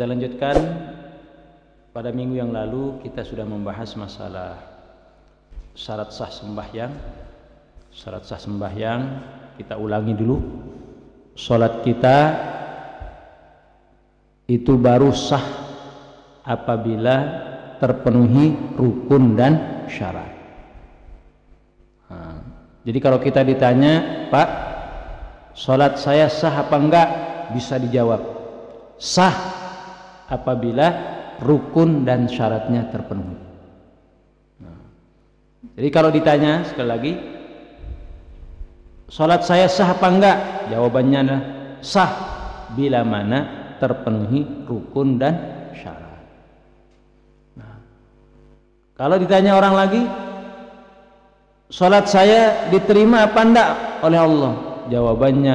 Kita lanjutkan. Pada minggu yang lalu kita sudah membahas masalah syarat sah sembahyang. Syarat sah sembahyang kita ulangi dulu. Salat kita itu baru sah apabila terpenuhi rukun dan syarat. Jadi kalau kita ditanya, Pak, salat saya sah apa enggak? Bisa dijawab, sah apabila rukun dan syaratnya terpenuhi. Jadi kalau ditanya sekali lagi, salat saya sah apa enggak? Jawabannya adalah sah bila mana terpenuhi rukun dan syarat. Kalau ditanya orang lagi, salat saya diterima apa enggak oleh Allah? Jawabannya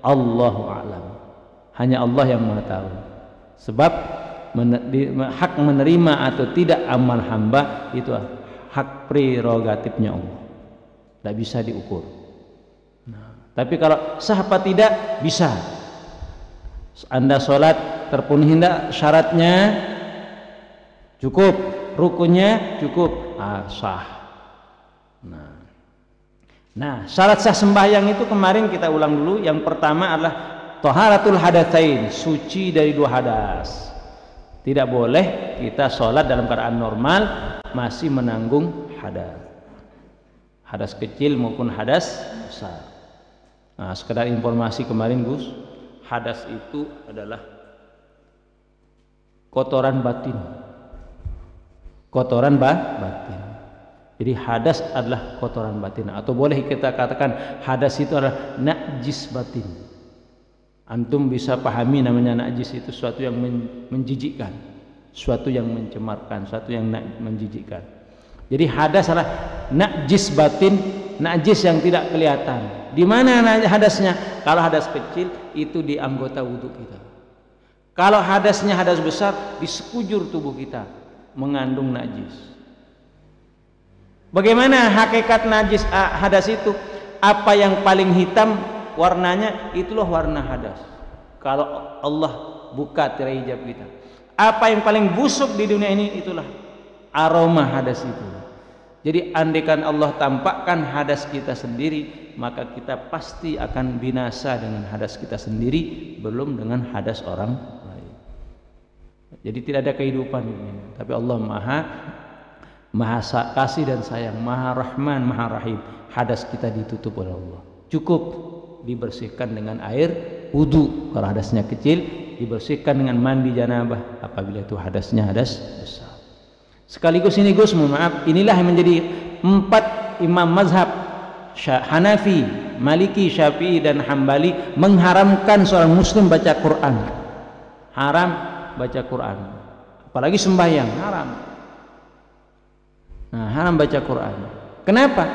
Allahu a'lam. Hanya Allah yang Maha tahu. Sebab hak menerima atau tidak amal hamba itu hak prerogatifnya Allah. Tidak bisa diukur. Tapi kalau sah apa tidak? Bisa. Anda salat terpenuhi tidak syaratnya? Cukup. Rukunnya cukup. Sah. Nah, syarat sah sembahyang itu kemarin kita ulang dulu. Yang pertama adalah thaharatul hadatsain, suci dari dua hadas. Tidak boleh kita sholat dalam keadaan normal masih menanggung hadas, hadas kecil maupun hadas besar. Nah, sekedar informasi kemarin Gus, hadas itu adalah kotoran batin, kotoran batin. Jadi hadas adalah kotoran batin, atau boleh kita katakan hadas itu adalah najis batin. Antum bisa pahami namanya najis itu suatu yang menjijikkan, suatu yang mencemarkan, suatu yang menjijikkan. Jadi hadas adalah najis batin, najis yang tidak kelihatan. Di mana hadasnya? Kalau hadas kecil itu di anggota wudhu kita. Kalau hadasnya hadas besar di sekujur tubuh kita mengandung najis. Bagaimana hakikat najis hadas itu? Apa yang paling hitam warnanya, itulah warna hadas. Kalau Allah buka tirai hijab kita, apa yang paling busuk di dunia ini, itulah aroma hadas itu. Jadi andaikan Allah tampakkan hadas kita sendiri, maka kita pasti akan binasa dengan hadas kita sendiri, belum dengan hadas orang lain. Jadi tidak ada kehidupan ini. Tapi Allah Maha kasih dan sayang, Maha Rahman, Maha Rahim. Hadas kita ditutup oleh Allah. Cukup dibersihkan dengan air wudu kalau hadasnya kecil, dibersihkan dengan mandi janabah apabila itu hadasnya hadas besar. Sekaligus ini Gus, mohon maaf, inilah yang menjadi 4 imam mazhab Hanafi, Maliki, Syafi'i dan Hambali mengharamkan seorang muslim baca Quran. Haram baca Quran, apalagi sembahyang, haram. Nah, haram baca Quran. Kenapa?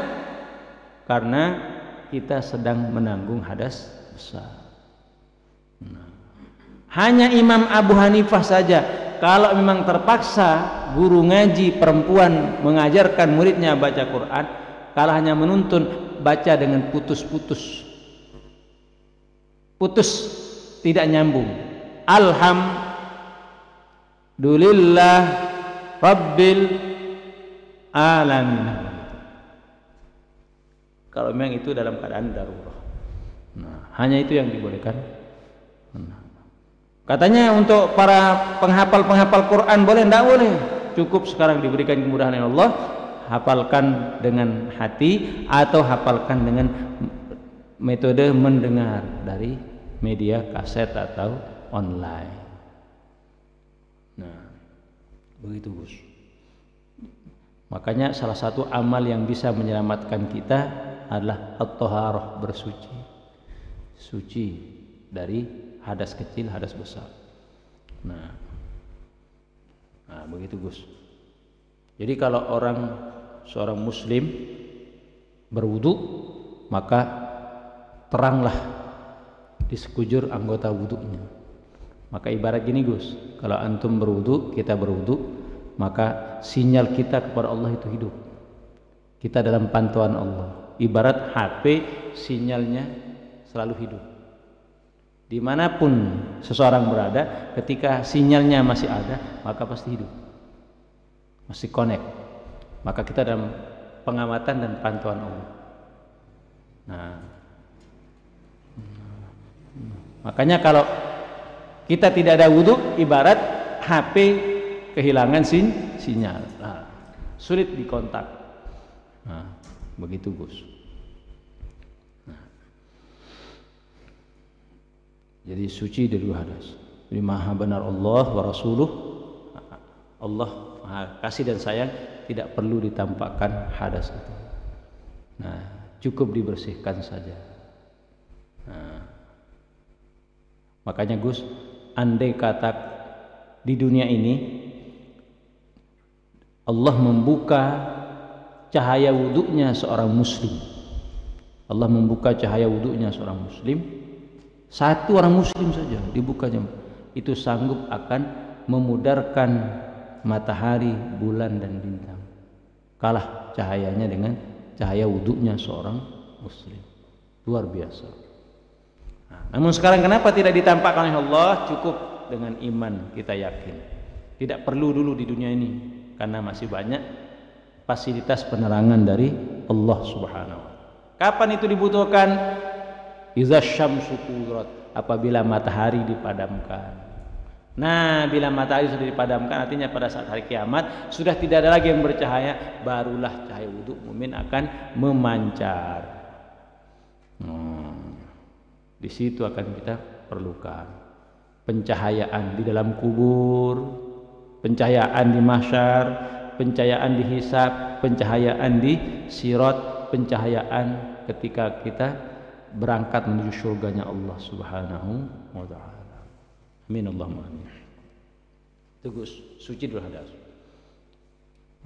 Karena kita sedang menanggung hadas besar. Hanya Imam Abu Hanifah saja, kalau memang terpaksa guru ngaji perempuan mengajarkan muridnya baca Quran, kalau hanya menuntun baca dengan putus-putus, tidak nyambung. Alhamdulillah Rabbil alamin. Kalau memang itu dalam keadaan darurat, hanya itu yang dibolehkan. Katanya untuk para penghafal Quran boleh? Tidak boleh. Cukup sekarang diberikan kemudahan oleh Allah, hafalkan dengan hati atau hafalkan dengan metode mendengar dari media kaset atau online. Nah, begitu Gus. Makanya salah satu amal yang bisa menyelamatkan kita adalah at-thaharah, suci dari hadas kecil, hadas besar. Nah, begitu Gus. Jadi kalau seorang muslim berwudu, maka teranglah di sekujur anggota wudunya. Maka ibarat gini Gus, kalau antum berwudu, kita berwudu, maka sinyal kita kepada Allah itu hidup. Kita dalam pantauan Allah. Ibarat HP, sinyalnya selalu hidup. Dimanapun seseorang berada, ketika sinyalnya masih ada, maka pasti hidup, masih connect. Maka kita dalam pengamatan dan pantauan Allah. Nah, makanya kalau kita tidak ada wudu, ibarat HP kehilangan sinyal, sulit dikontak. Nah, begitu Gus. Jadi suci dari hadas. Jadi maha benar Allah wa rasuluh. Allah maha kasih dan sayang, tidak perlu ditampakkan hadas itu. Nah, cukup dibersihkan saja. Nah, makanya Gus, andai kata di dunia ini Allah membuka cahaya wudunya seorang muslim, Allah membuka cahaya wudunya seorang muslim, satu orang muslim saja dibukanya, itu sanggup akan memudarkan matahari, bulan dan bintang. Kalah cahayanya dengan cahaya wudunya seorang muslim. Luar biasa. Nah, namun sekarang kenapa tidak ditampakkan oleh Allah? Cukup dengan iman kita yakin. Tidak perlu dulu di dunia ini, karena masih banyak fasilitas penerangan dari Allah Subhanahu wa ta'ala. Kapan itu dibutuhkan? Iza syamsu kuwirat, apabila matahari dipadamkan. Nah, bila matahari sudah dipadamkan, artinya pada saat hari kiamat sudah tidak ada lagi yang bercahaya, barulah cahaya wudu mukmin akan memancar. Di situ akan kita perlukan pencahayaan di dalam kubur, pencahayaan di mahsyar, pencahayaan di hisab, pencahayaan di sirat, pencahayaan ketika kita berangkat menuju surganya Allah Subhanahu wa ta'ala. Amin Allahumma amin. Itu Gus, suci dulu hadas.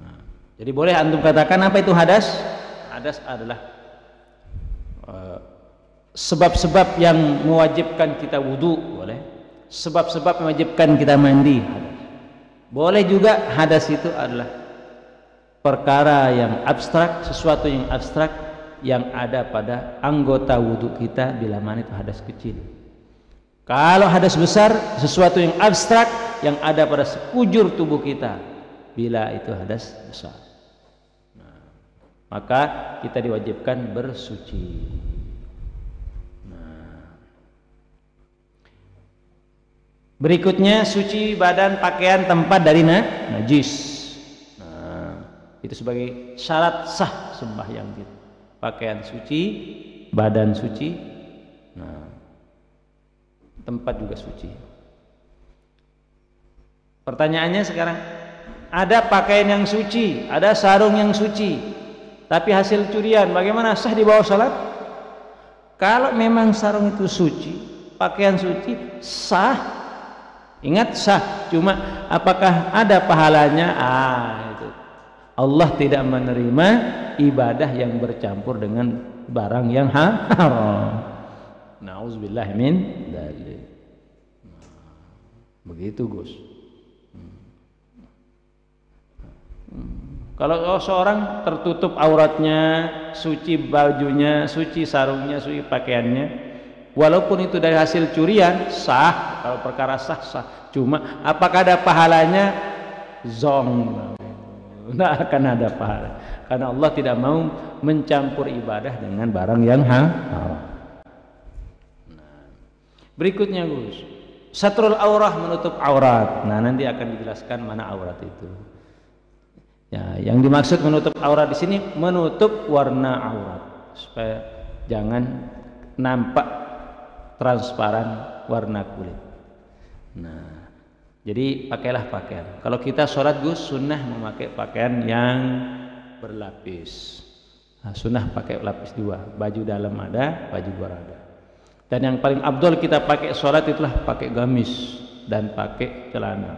Nah, jadi boleh antum katakan apa itu hadas? Hadas adalah sebab-sebab yang mewajibkan kita wudu, boleh. Sebab-sebab mewajibkan kita mandi, hadas. Boleh juga hadas itu adalah perkara yang abstrak, sesuatu yang abstrak yang ada pada anggota wudhu kita bila mana itu hadas kecil. Kalau hadas besar, sesuatu yang abstrak yang ada pada sekujur tubuh kita bila itu hadas besar. Nah, maka kita diwajibkan bersuci. Nah, berikutnya suci badan, pakaian, tempat dari najis. Nah, itu sebagai syarat sah sembahyang kita. Pakaian suci, badan suci, nah, tempat juga suci. Pertanyaannya sekarang, ada pakaian yang suci, ada sarung yang suci, tapi hasil curian, bagaimana, sah dibawa salat? Kalau memang sarung itu suci, pakaian suci, sah. Ingat sah, cuma apakah ada pahalanya? Itu Allah tidak menerima ibadah yang bercampur dengan barang yang haram. Nauzubillah min dzalik. Begitu Gus. Kalau seorang tertutup auratnya, suci bajunya, suci sarungnya, suci pakaiannya, walaupun itu dari hasil curian, sah. Kalau perkara sah, sah. Cuma apakah ada pahalanya? Zong. Tidak akan ada pahala, karena Allah tidak mau mencampur ibadah dengan barang yang haram. Berikutnya Gus, satrul aurah, menutup aurat. Nah, nanti akan dijelaskan mana aurat itu. Ya, yang dimaksud menutup aurat di sini menutup warna aurat supaya jangan nampak transparan warna kulit. Nah, jadi pakailah pakaian. Kalau kita sholat Gus, sunnah memakai pakaian yang berlapis. Nah, sunnah pakai lapis dua, baju dalam ada, baju luar ada. Dan yang paling abdul kita pakai sholat itulah pakai gamis dan pakai celana.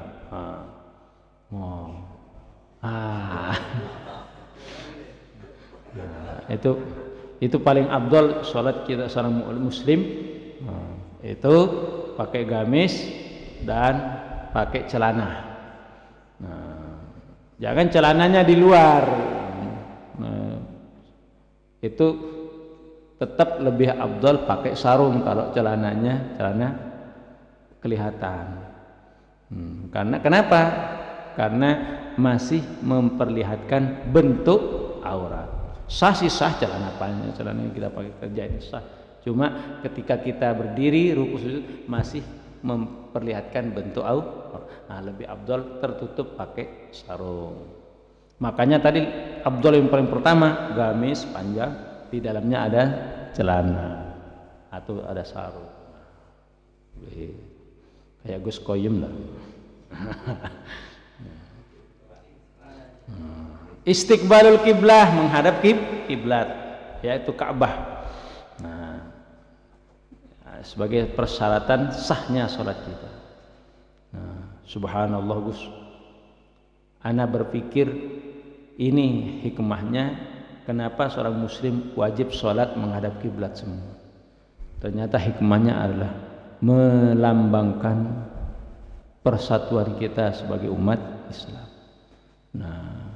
Nah, itu paling abdul sholat kita seorang muslim. Itu pakai gamis dan pakai celana. Nah, jangan celananya di luar. Nah, itu tetap lebih afdal pakai sarung kalau celana kelihatan. Karena kenapa? Karena masih memperlihatkan bentuk aurat. Sah sih sah celana panjang, celana yang kita pakai kerja ini sah. Cuma ketika kita berdiri ruku sujud masih memperlihatkan bentuk aurat. Nah, lebih afdal tertutup pakai sarung. Makanya tadi afdal yang paling pertama gamis panjang, di dalamnya ada celana atau ada sarung. Kayak Gus Koyum lah. Istiqbalul kiblah, menghadap kiblat, yaitu Ka'bah. Nah, sebagai persyaratan sahnya sholat kita. Nah, subhanallah Gus, ana berpikir ini hikmahnya kenapa seorang muslim wajib sholat menghadap kiblat semua. Ternyata hikmahnya adalah melambangkan persatuan kita sebagai umat Islam. Nah,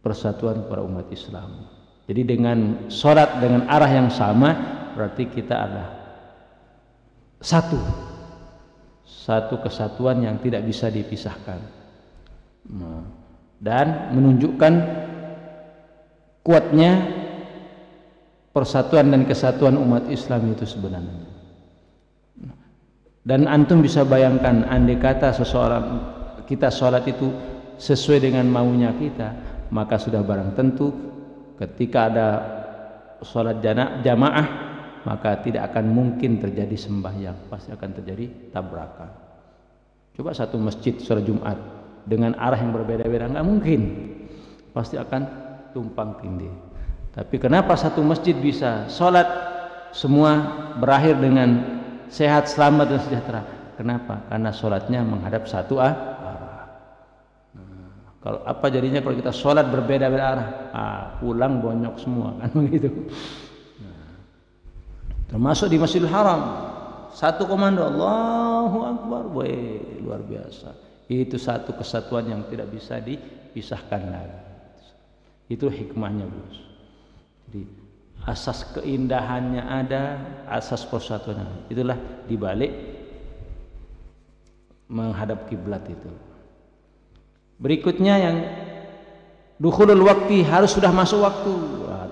persatuan para umat Islam. Jadi dengan sholat dengan arah yang sama berarti kita adalah satu kesatuan yang tidak bisa dipisahkan. Dan menunjukkan kuatnya persatuan dan kesatuan umat Islam itu sebenarnya. Dan antum bisa bayangkan andai kata seseorang kita sholat itu sesuai dengan maunya kita, maka sudah barang tentu ketika ada sholat jamaah maka tidak akan mungkin terjadi sembahyang, pasti akan terjadi tabrakan. Coba satu masjid sholat Jumat dengan arah yang berbeda-beda, nggak mungkin, pasti akan tumpang tindih. Tapi kenapa satu masjid bisa sholat semua berakhir dengan sehat, selamat dan sejahtera? Kenapa? Karena sholatnya menghadap satu arah. Kalau apa jadinya kalau kita sholat berbeda-beda arah? Pulang bonyok semua kan begitu. Termasuk di Masjidil Haram, satu komando Allahu Akbar, luar biasa. Itu satu kesatuan yang tidak bisa dipisahkan lagi. Itu hikmahnya, Bos. Jadi asas keindahannya ada, asas persatuannya. Itulah dibalik menghadap kiblat itu. Berikutnya yang dukhulul waktu, harus sudah masuk waktu.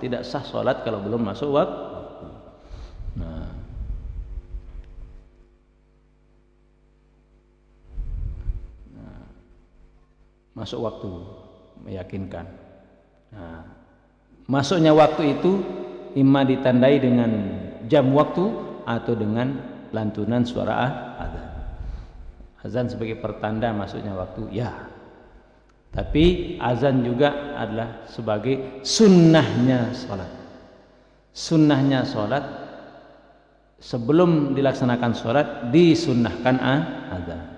Tidak sah sholat kalau belum masuk waktu. Masuk waktu meyakinkan. Masuknya waktu itu imma ditandai dengan jam waktu atau dengan lantunan suara azan. Azan sebagai pertanda masuknya waktu, ya. Tapi azan juga adalah sebagai sunnahnya sholat. Sunnahnya sholat sebelum dilaksanakan sholat disunnahkan azan.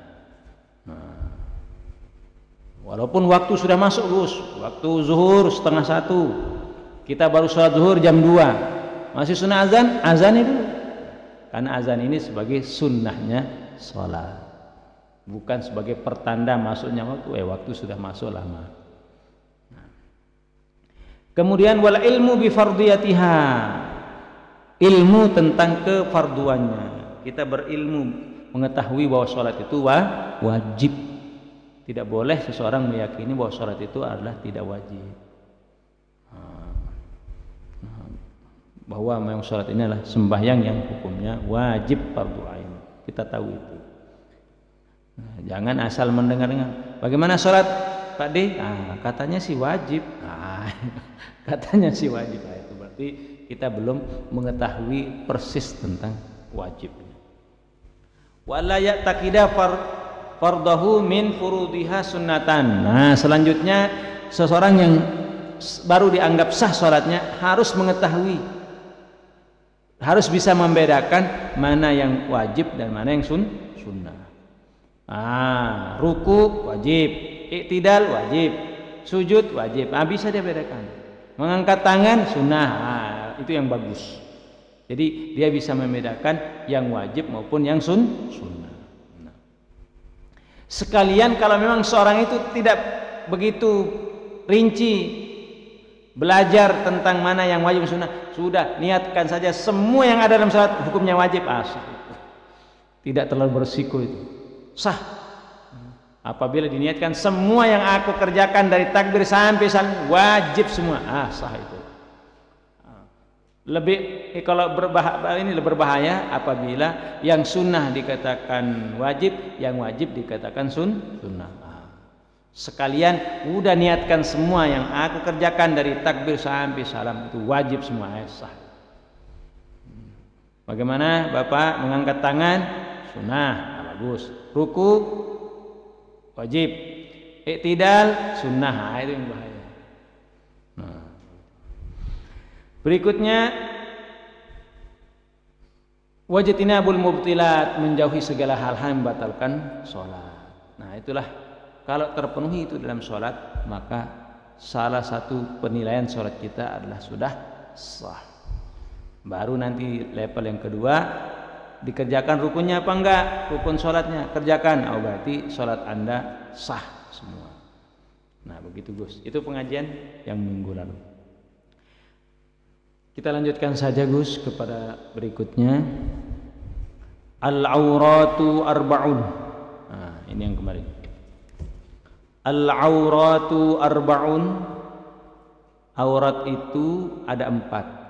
Walaupun waktu sudah masuk, Gus, waktu zuhur 12:30, kita baru sholat zuhur jam 2, masih sunnah azan itu, karena azan ini sebagai sunnahnya sholat, bukan sebagai pertanda masuknya waktu. Waktu sudah masuk lama. Kemudian wal ilmu bi fardiyatiha, ilmu tentang kefarduannya. Kita berilmu mengetahui bahwa sholat itu wajib. Tidak boleh seseorang meyakini bahwa sholat itu adalah tidak wajib, bahwa memang sholat ini adalah sembahyang yang hukumnya wajib fardu ain. Kita tahu itu. Jangan asal mendengar-dengar. Bagaimana sholat Pak D? Katanya sih wajib. Katanya sih wajib. Itu berarti kita belum mengetahui persis tentang wajibnya. Wala ya'taqida fardahu min furudiha sunnatan. Selanjutnya seseorang yang baru dianggap sah sholatnya harus mengetahui, harus bisa membedakan mana yang wajib dan mana yang sunnah. Ruku wajib, iktidal wajib, sujud wajib. Bisa dia bedakan. Mengangkat tangan sunnah, itu yang bagus. Jadi dia bisa membedakan yang wajib maupun yang sunnah. Sekalian kalau memang seorang itu tidak begitu rinci belajar tentang mana yang wajib sunnah, sudah niatkan saja semua yang ada dalam salat hukumnya wajib, sah. Tidak terlalu bersiko itu, sah. Apabila diniatkan semua yang aku kerjakan dari takbir sampai salam wajib semua, sah itu. Lebih kalau berbahaya apabila yang sunnah dikatakan wajib, yang wajib dikatakan sunnah. Sekalian udah niatkan semua yang aku kerjakan dari takbir sampai salam itu wajib semua, sah. Bagaimana Bapak mengangkat tangan? Sunnah, bagus. Ruku wajib. Iktidal sunnah, itu yang bahaya. Berikutnya wajtinabul mubtilat, menjauhi segala hal-hal yang membatalkan sholat. Nah itulah, kalau terpenuhi itu dalam sholat, maka salah satu penilaian sholat kita adalah sudah sah. Baru nanti level yang kedua, dikerjakan rukunnya apa enggak, rukun sholatnya kerjakan, berarti sholat Anda sah semua. Nah begitu Gus, itu pengajian yang minggu lalu. Kita lanjutkan saja Gus kepada berikutnya. Al-auratu arba'un. Nah, ini yang kemarin. Al-auratu arba'un. Aurat itu ada 4.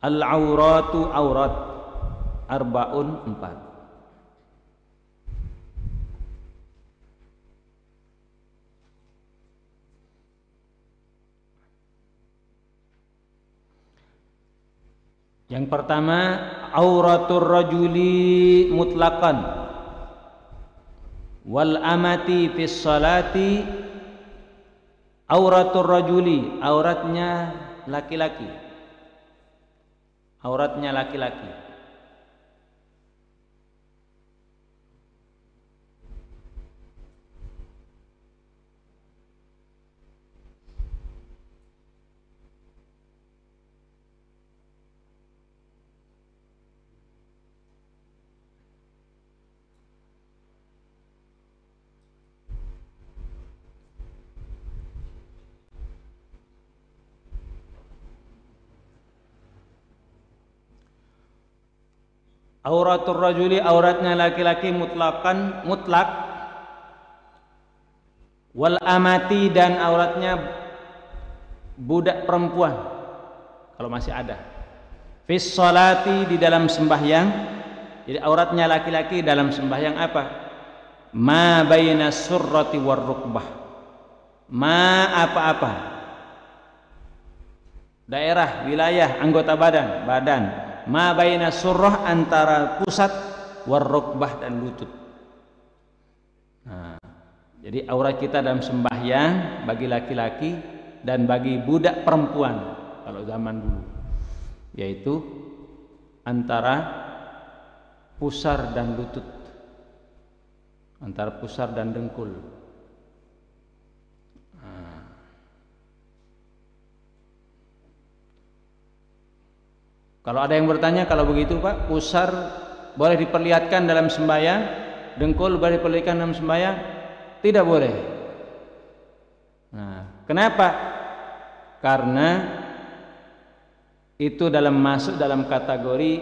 Al-auratu aurat arba'un 4. Yang pertama, auratur rajuli mutlaqan wal amati fis salati. Auratur rajuli, auratnya laki-laki. Auratnya laki-laki. Auratul rajuli, auratnya laki-laki mutlak, wal amati, dan auratnya budak perempuan kalau masih ada. Fis sholati, di dalam sembahyang. Jadi auratnya laki-laki dalam sembahyang apa? Ma baina surrati war rukbah. Ma apa-apa, daerah, wilayah, anggota badan. Ma baina surrah, antara pusat, war rukbah, dan lutut. Nah, jadi aurat kita dalam sembahyang bagi laki-laki dan bagi budak perempuan kalau zaman dulu, yaitu antara pusar dan lutut, antara pusar dan dengkul. Kalau ada yang bertanya, kalau begitu Pak, pusar boleh diperlihatkan dalam sembahyang, dengkul boleh diperlihatkan dalam sembahyang? Tidak boleh. Nah, kenapa? Karena itu masuk dalam kategori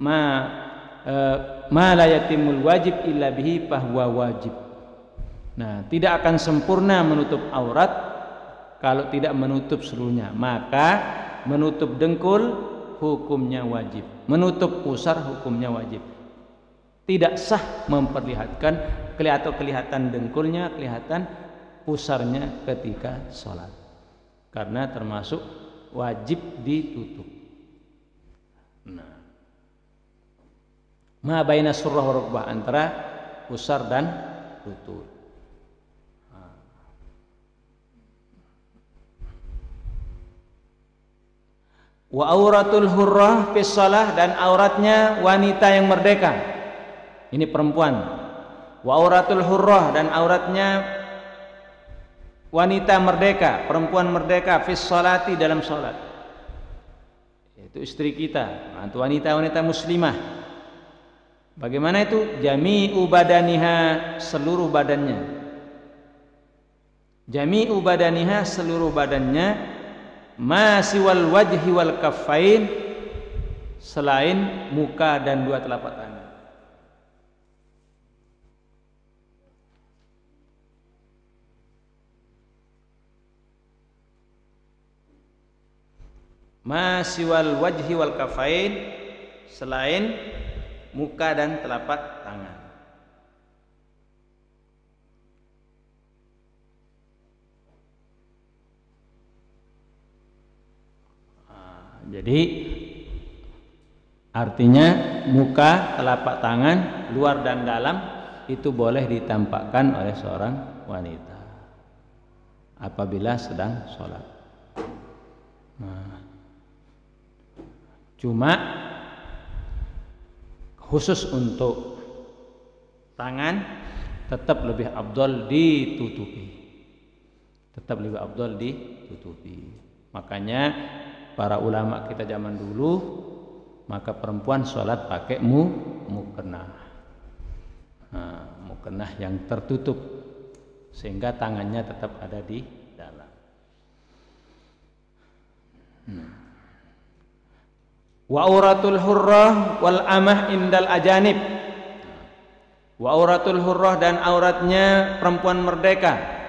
ma la yatimul wajib illa bihi fahuwa wajib. Nah, tidak akan sempurna menutup aurat kalau tidak menutup seluruhnya. Maka menutup dengkul hukumnya wajib, menutup pusar hukumnya wajib. Tidak sah memperlihatkan kelihatan dengkulnya, kelihatan pusarnya ketika sholat, karena termasuk wajib ditutup. Nah, ma baina surrah wa rukbah, antara pusar dan lutut. Wa auratul hurrah fis shalah, dan auratnya wanita yang merdeka. Ini perempuan. Wa auratul hurrah, dan auratnya wanita merdeka, perempuan merdeka, fis sholati, dalam salat. Itu istri kita, atau wanita-wanita muslimah. Bagaimana itu? Jami'u badaniha, seluruh badannya. Jami'u badaniha, seluruh badannya, ma siwal wajhi wal kaffain, selain muka dan dua telapak tangan. Ma siwal wajhi wal kaffain, selain muka dan telapak tangan. Jadi artinya muka, telapak tangan, luar dan dalam itu boleh ditampakkan oleh seorang wanita apabila sedang sholat. Nah, cuma khusus untuk tangan tetap lebih afdal ditutupi. Tetap lebih afdal ditutupi. Makanya para ulama kita zaman dulu, maka perempuan sholat pakai mukena. Nah, mukena yang tertutup sehingga tangannya tetap ada di dalam. Wa auratul hurrah wal amah indal ajanib. Wa auratul hurrah, dan auratnya perempuan merdeka.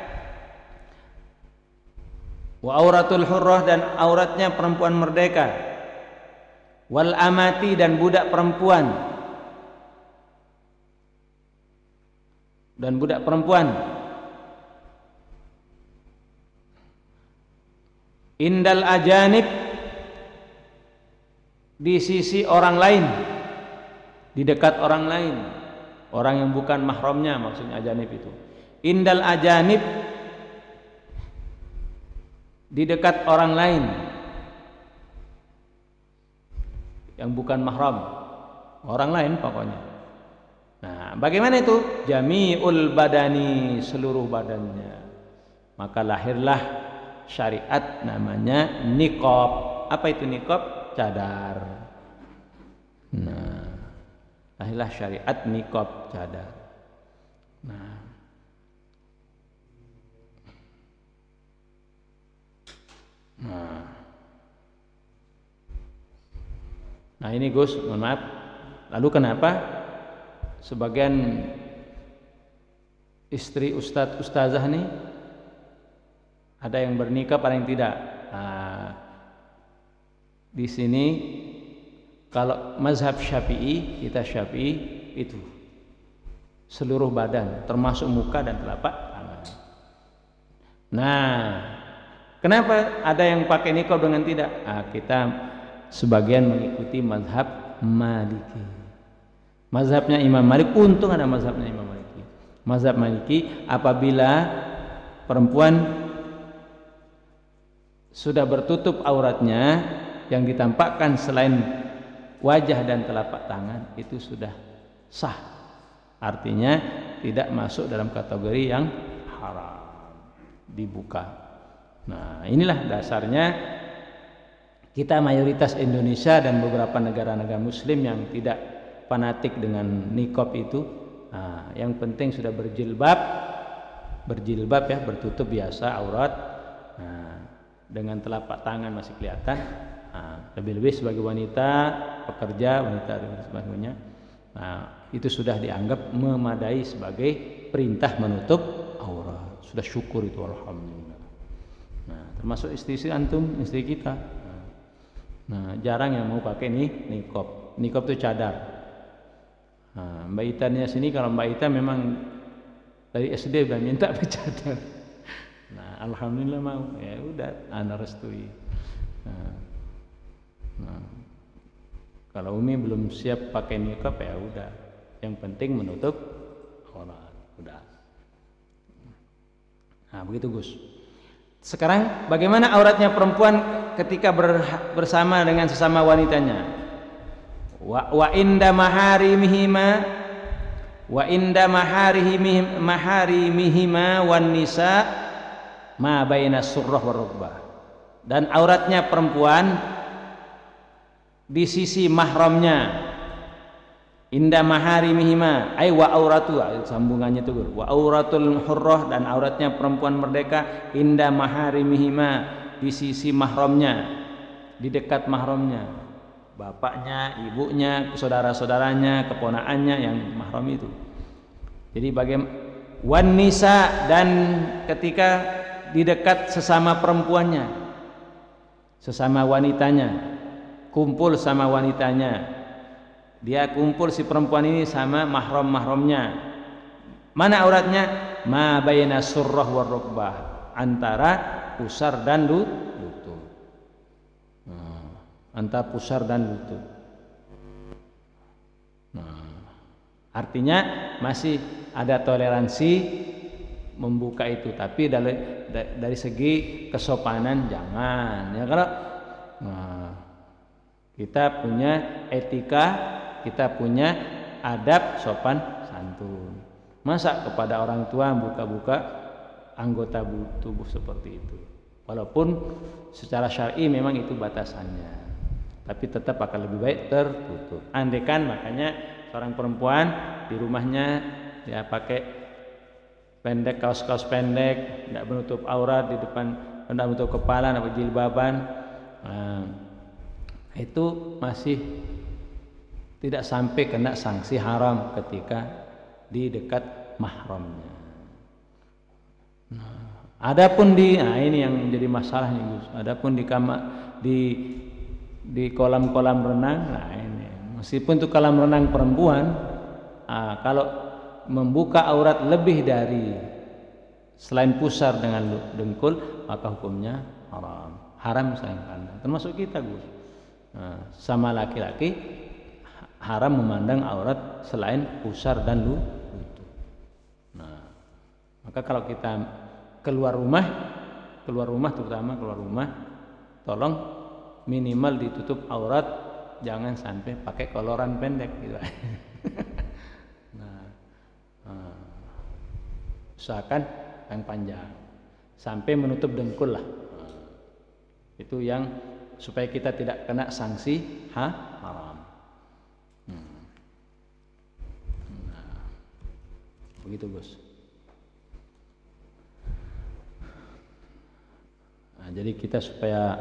Wa auratul hurrah, dan auratnya perempuan merdeka. Wal amati, dan budak perempuan. Dan budak perempuan. Indal ajanib, di sisi orang lain, di dekat orang lain, orang yang bukan mahramnya, maksudnya ajanib itu. Indal ajanib, di dekat orang lain yang bukan mahram, orang lain pokoknya. Nah, bagaimana itu? Jami'ul badani, seluruh badannya. Maka lahirlah syariat namanya niqab. Apa itu niqab? Cadar. Nah, lahirlah syariat niqab, cadar. Nah ini Gus, mohon maaf. Lalu kenapa sebagian istri ustazah nih ada yang bernikah, ada yang tidak? Nah, di sini kalau mazhab Syafi'i, kita Syafi'i itu seluruh badan, termasuk muka dan telapak tangan. Nah, kenapa ada yang pakai niqab dengan tidak? Nah, kita sebagian mengikuti mazhab Maliki. Mazhabnya Imam Malik, untung ada mazhabnya Imam Maliki. Mazhab Maliki, apabila perempuan sudah bertutup auratnya, yang ditampakkan selain wajah dan telapak tangan itu sudah sah. Artinya tidak masuk dalam kategori yang haram dibuka. Nah, inilah dasarnya kita mayoritas Indonesia dan beberapa negara-negara muslim yang tidak fanatik dengan niqab itu. Nah, yang penting sudah berjilbab ya, bertutup biasa aurat. Nah, dengan telapak tangan masih kelihatan. Nah, lebih-lebih sebagai wanita pekerja, wanita dan sebagainya. Nah, itu sudah dianggap memadai sebagai perintah menutup aurat. Sudah syukur itu, alhamdulillah. Nah, termasuk istri antum, istri kita. Nah, jarang yang mau pakai niqab. Niqab itu cadar. Nah, Mbak Itanya sini, kalau Mbak Ita memang dari SD udah minta cadar. Nah, alhamdulillah mau. Ya udah, ana restui. Nah, kalau Umi belum siap pakai niqab ya udah. Yang penting menutup aurat. Udah. Nah, begitu Gus. Sekarang bagaimana auratnya perempuan ketika bersama dengan sesama wanitanya? Wa inda maharimihima wan nisa ma baina surrah war rukbah. Dan auratnya perempuan di sisi mahramnya Inda maharimihima ay wa auratu, sambungannya itu wa auratul hurrah, dan auratnya perempuan merdeka inda maharimihima, di sisi mahramnya, di dekat mahramnya, bapaknya, ibunya, saudara-saudaranya, keponakannya yang mahram itu. Jadi bagaimana wan nisa, dan ketika di dekat sesama perempuannya, sesama wanitanya, kumpul sama wanitanya, dia kumpul si perempuan ini sama mahram-mahramnya. Mana auratnya? Ma baina surrah war rukbah, antara pusar dan lutut. Antara pusar dan lutut. Artinya masih ada toleransi membuka itu, tapi dari segi kesopanan jangan. Ya kalau kita punya etika, kita punya adab sopan santun. Masa kepada orang tua buka-buka anggota tubuh seperti itu? Walaupun secara syar'i memang itu batasannya, tapi tetap akan lebih baik tertutup. Andaikan makanya seorang perempuan di rumahnya ya pakai pendek, kaos-kaos pendek, tidak menutup aurat di depan, tidak menutup kepala, tidak jilbaban, itu masih tidak sampai kena sanksi haram ketika di dekat mahramnya. Adapun ini yang jadi masalah nih Gus. Adapun di kolam-kolam renang, ini meskipun itu kolam renang perempuan, kalau membuka aurat lebih dari selain pusar dengan dengkul, maka hukumnya haram sayang pandang. Termasuk kita Gus. Sama laki-laki haram memandang aurat selain pusar dan lutut. Maka kalau kita keluar rumah terutama keluar rumah, tolong minimal ditutup aurat, jangan sampai pakai koloran pendek gitu. Usahakan yang panjang sampai menutup dengkul lah. Itu yang supaya kita tidak kena sanksi haram. Begitu Gus. Jadi kita supaya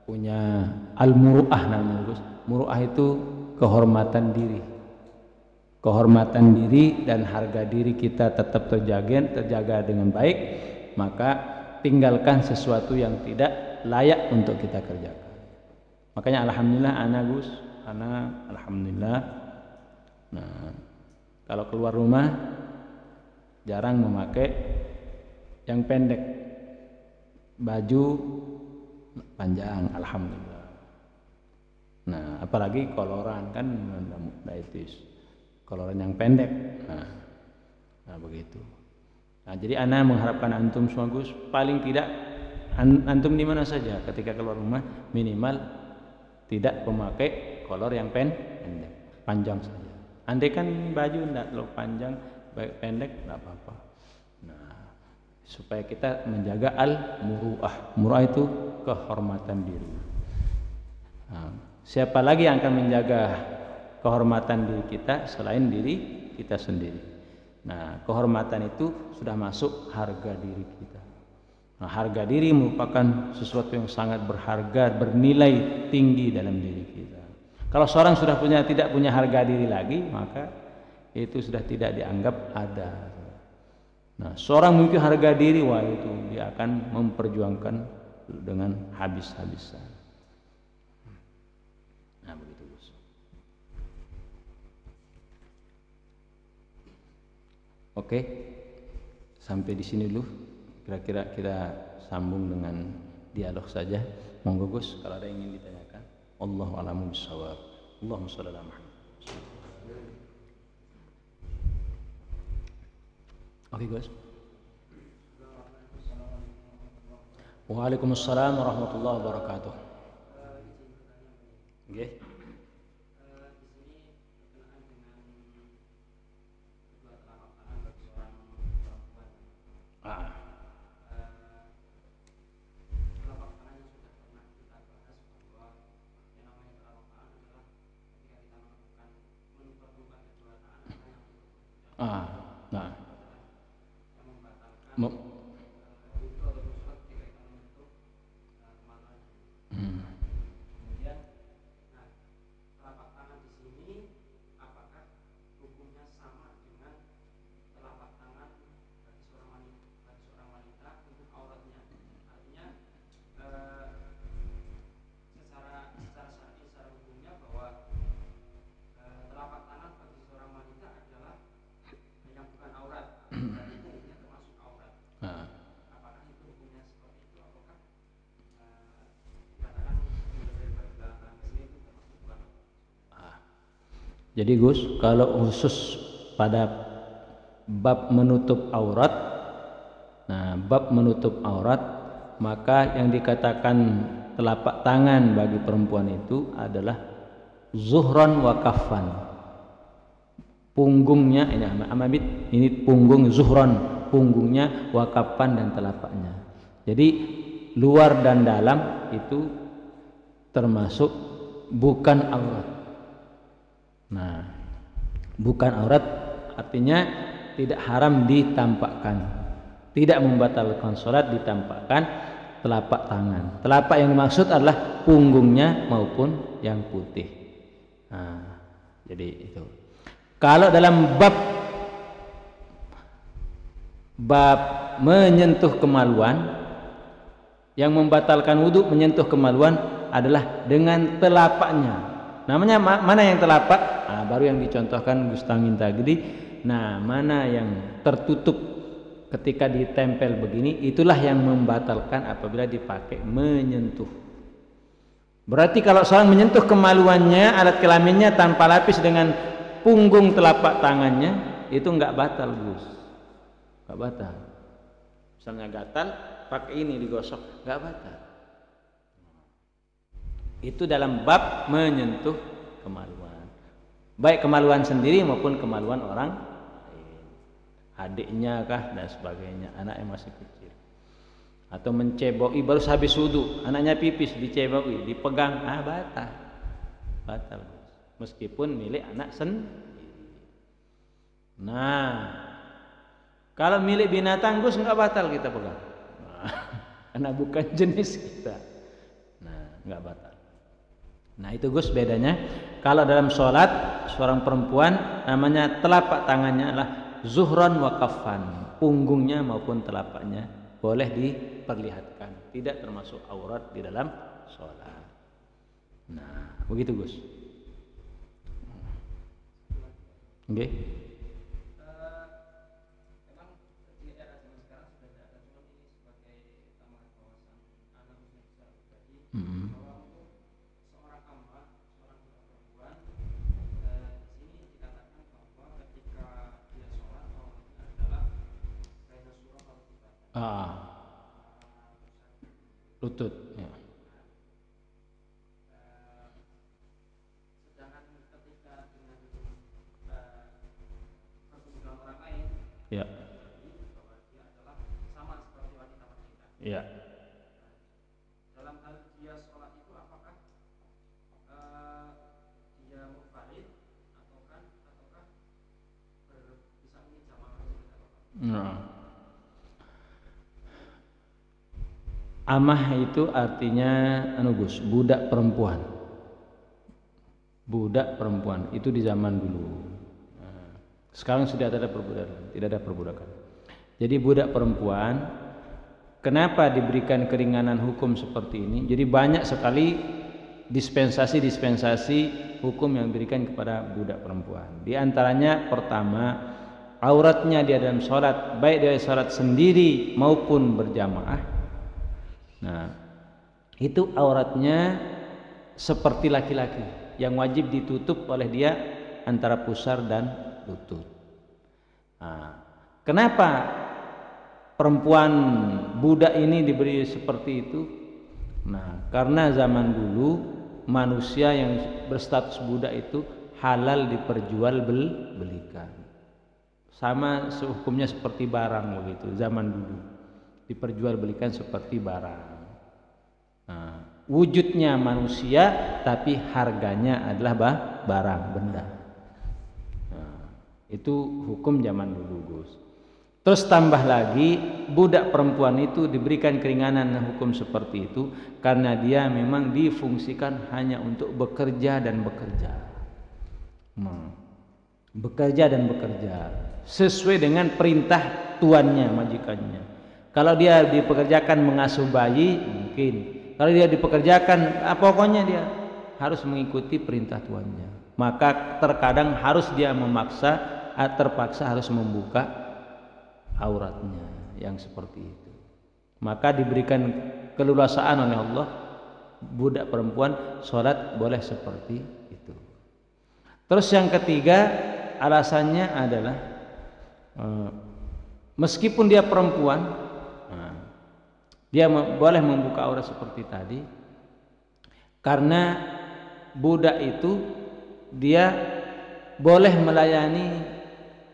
punya al-muru'ah namanya Gus. Muru'ah itu kehormatan diri. Kehormatan diri dan harga diri kita tetap terjaga dengan baik, maka tinggalkan sesuatu yang tidak layak untuk kita kerjakan. Makanya alhamdulillah Gus, alhamdulillah. Kalau keluar rumah jarang memakai yang pendek, baju panjang, alhamdulillah. Apalagi koloran kan daitis, koloran yang pendek. Begitu. Jadi ana mengharapkan antum semua Gus, paling tidak antum di mana saja ketika keluar rumah minimal tidak memakai kolor yang pendek, panjang saja. Andai kan baju tidak terlalu panjang, baik pendek tidak apa-apa. Supaya kita menjaga al-muru'ah. Muru'ah itu kehormatan diri. Siapa lagi yang akan menjaga kehormatan diri kita selain diri kita sendiri? Kehormatan itu sudah masuk harga diri kita. Harga diri merupakan sesuatu yang sangat berharga, bernilai tinggi dalam diri kita. Kalau seorang sudah tidak punya harga diri lagi, maka itu sudah tidak dianggap ada. Seorang memiliki harga diri, wah itu dia akan memperjuangkan dengan habis-habisan. Begitu Gus. Oke, sampai di sini dulu. Kira-kira kita sambung dengan dialog saja. Monggo Gus, kalau ada yang ingin ditanyakan. Allahu a'lamu bishawab. Allahumma shalli ala Muhammad. Oke Gus. Waalaikumsalam warahmatullahi wabarakatuh. Oke. Ah, nah. Hmm. Nah. Jadi Gus, kalau khusus pada bab menutup aurat, nah bab menutup aurat, maka yang dikatakan telapak tangan bagi perempuan itu adalah zuhran wa kaffan. Punggungnya ini amabit, ini punggung zuhran, punggungnya, wa kaffan dan telapaknya. Jadi luar dan dalam itu termasuk bukan aurat. Nah, bukan aurat artinya tidak haram ditampakkan, tidak membatalkan sholat ditampakkan telapak tangan. Telapak yang dimaksud adalah punggungnya maupun yang putih. Nah, jadi itu. Kalau dalam bab menyentuh kemaluan, yang membatalkan wudhu menyentuh kemaluan adalah dengan telapaknya. Namanya mana yang telapak? Nah, baru yang dicontohkan Gustangin tadi. Nah, mana yang tertutup ketika ditempel begini, itulah yang membatalkan apabila dipakai menyentuh. Berarti kalau seorang menyentuh kemaluannya, alat kelaminnya tanpa lapis dengan punggung telapak tangannya, itu enggak batal, Gus. Enggak batal. Misalnya gatal, pakai ini digosok, enggak batal. Itu dalam bab menyentuh kemaluan, baik kemaluan sendiri maupun kemaluan orang lain, adiknya kah dan sebagainya, anak yang masih kecil, atau menceboi baru habis wudu, anaknya pipis diceboi, dipegang, batal meskipun milik anak sendiri. Nah, kalau milik binatang Gus nggak batal kita pegang, karena bukan jenis kita. Nah, nggak batal. Nah itu Gus bedanya. Kalau dalam sholat seorang perempuan namanya telapak tangannya adalah zuhran wa kaffan, punggungnya maupun telapaknya boleh diperlihatkan, tidak termasuk aurat di dalam sholat. Nah begitu Gus. Oke. Lutut ya. Sedangkan ketika dengan pertunjukan orang lain ya, bahwa dia adalah sama seperti wanita-wanita ya. Dalam hal dia sholat itu apakah dia munfarid ataukah bisa menjamaah? Amah itu artinya Gus, budak perempuan. Budak perempuan itu di zaman dulu. Nah, sekarang sudah ada perbudakan, tidak ada perbudakan. Jadi budak perempuan, kenapa diberikan keringanan hukum seperti ini? Jadi banyak sekali dispensasi hukum yang diberikan kepada budak perempuan. Di antaranya pertama, auratnya dia dalam sholat, baik dia sholat sendiri maupun berjamaah. Nah, itu auratnya seperti laki-laki yang wajib ditutup oleh dia antara pusar dan lutut. Nah, kenapa perempuan budak ini diberi seperti itu? Nah, karena zaman dulu manusia yang berstatus budak itu halal diperjualbelikan. Sama hukumnya seperti barang begitu zaman dulu. Diperjualbelikan seperti barang. Nah, wujudnya manusia tapi harganya adalah barang, benda. Nah, Itu hukum zaman dulu, Gus. Terus tambah lagi, budak perempuan itu diberikan keringanan hukum seperti itu karena dia memang difungsikan hanya untuk bekerja dan bekerja. Bekerja dan bekerja sesuai dengan perintah tuannya, majikannya. Kalau dia dipekerjakan mengasuh bayi, mungkin. Kalau dia dipekerjakan, pokoknya dia harus mengikuti perintah tuannya. Maka terkadang harus dia terpaksa harus membuka auratnya yang seperti itu. Maka diberikan keleluasaan oleh Allah, budak perempuan sholat boleh seperti itu. Terus yang ketiga, alasannya adalah meskipun dia perempuan, dia boleh membuka aurat seperti tadi, karena budak itu dia boleh melayani